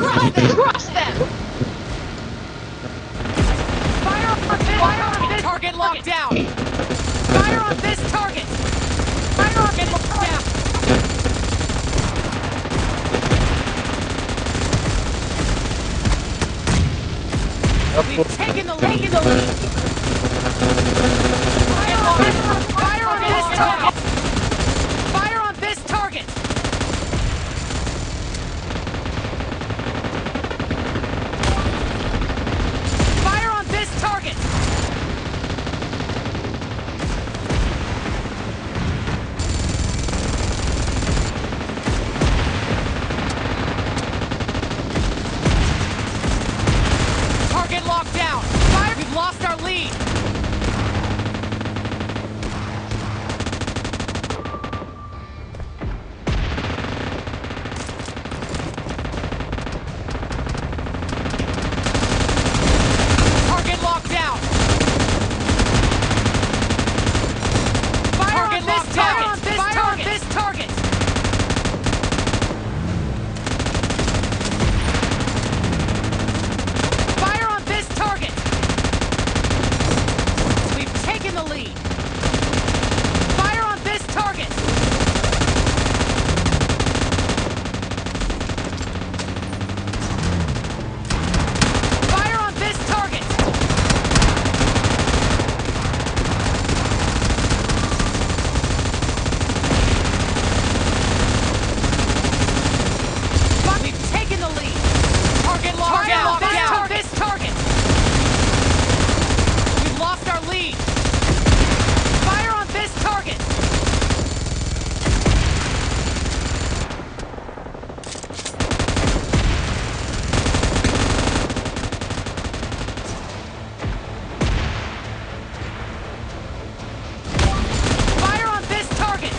Cross them! Fire on this! Fire on this! Target locked down! Fire on this target! Fire on this target! We've taken the lead! Fire on this target! Fire on this target! Fire on this target! Target locked down! Fire! We've lost our lead! Target locked down! Fire Target on this locked target! down. Fire on this target! Fire on this target! We've taken the lead! Fire on this target! Fire on this target! We've taken the lead! Target locked Fire on down! this target! We've lost our lead! Fire on this target! Fire on this target!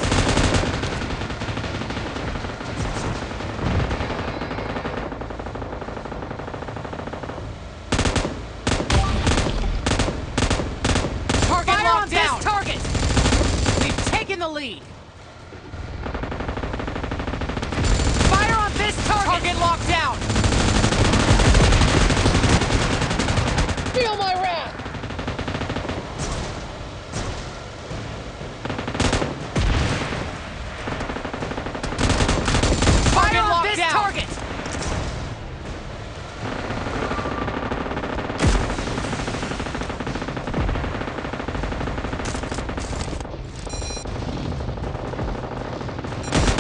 Target Fire on locked this down! target! We've taken the lead! Fire on this target! Target locked down! Feel my wrath! Fire Target on locked this down. target!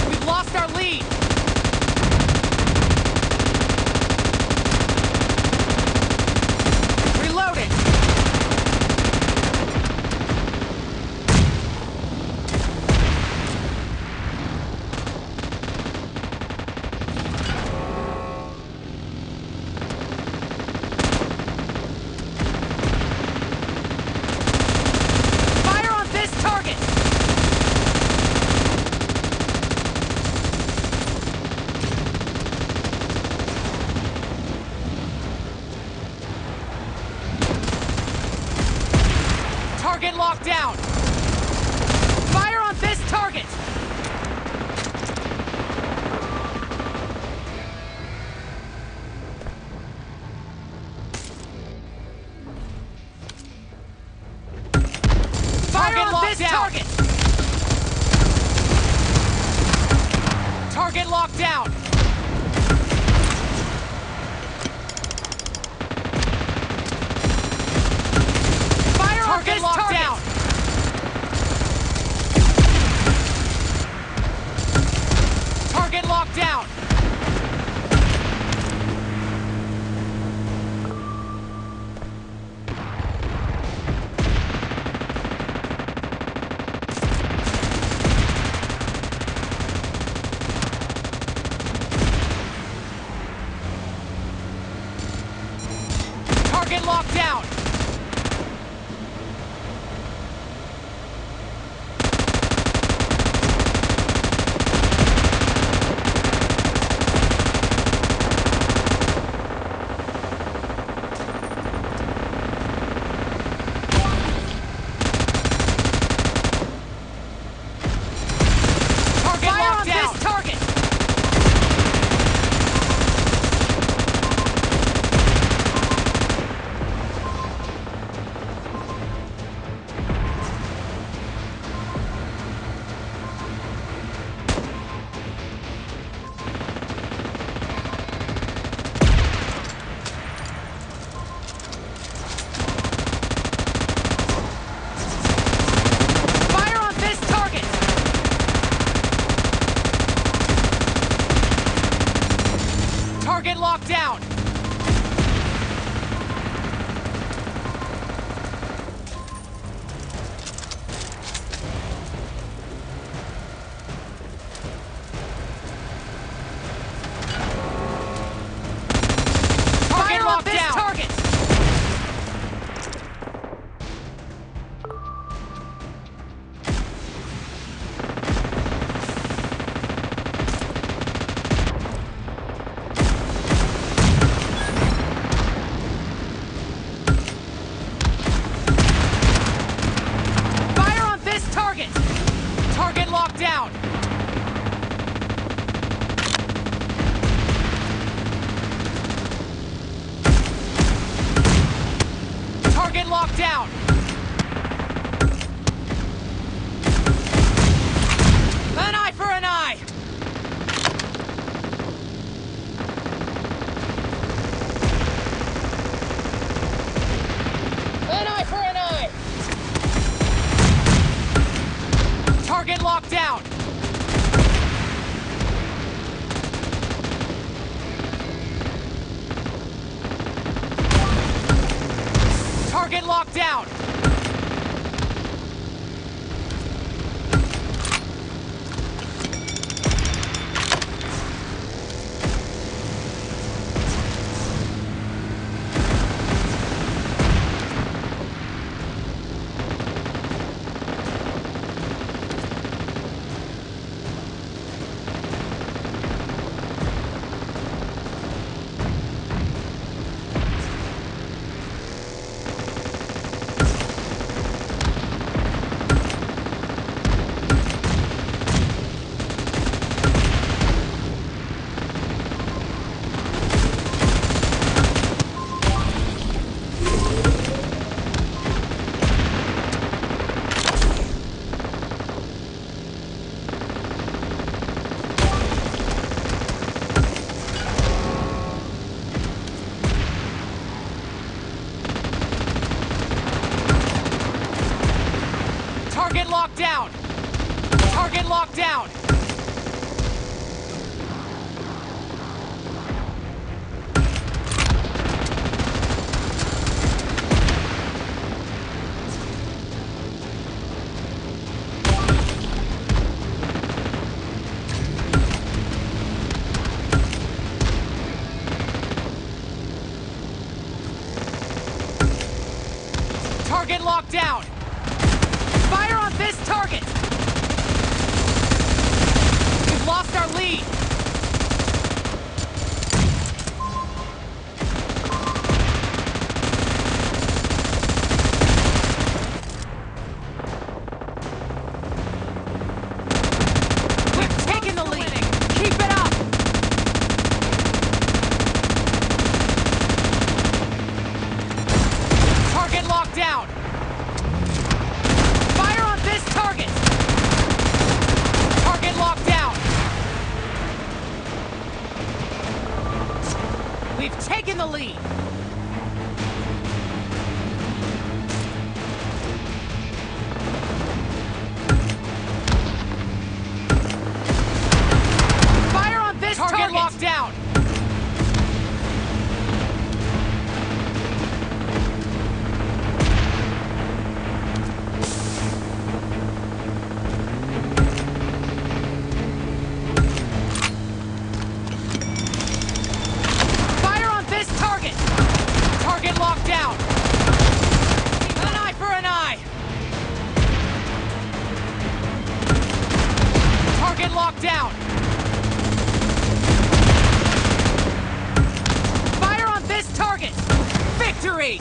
We've lost our lead! Reloading! Fire on this target! Target locked down! Fire on this target! Fire Target on locked this down. target! Target locked down! Fire on Target this locked target! down! Target locked down! Target locked down! down! Target locked down! An eye for an eye! An eye for an eye! Target locked down! Target locked down! Target locked down! Target locked down! Target locked down! Fire on this target! We've lost our lead! We've taken the lead! Keep it up! Target locked down! Fire on this target! Target locked down! We've taken the lead! Fire on this target! Target locked down! Target locked down! An eye for an eye! Target locked down! Fire on this target! Victory!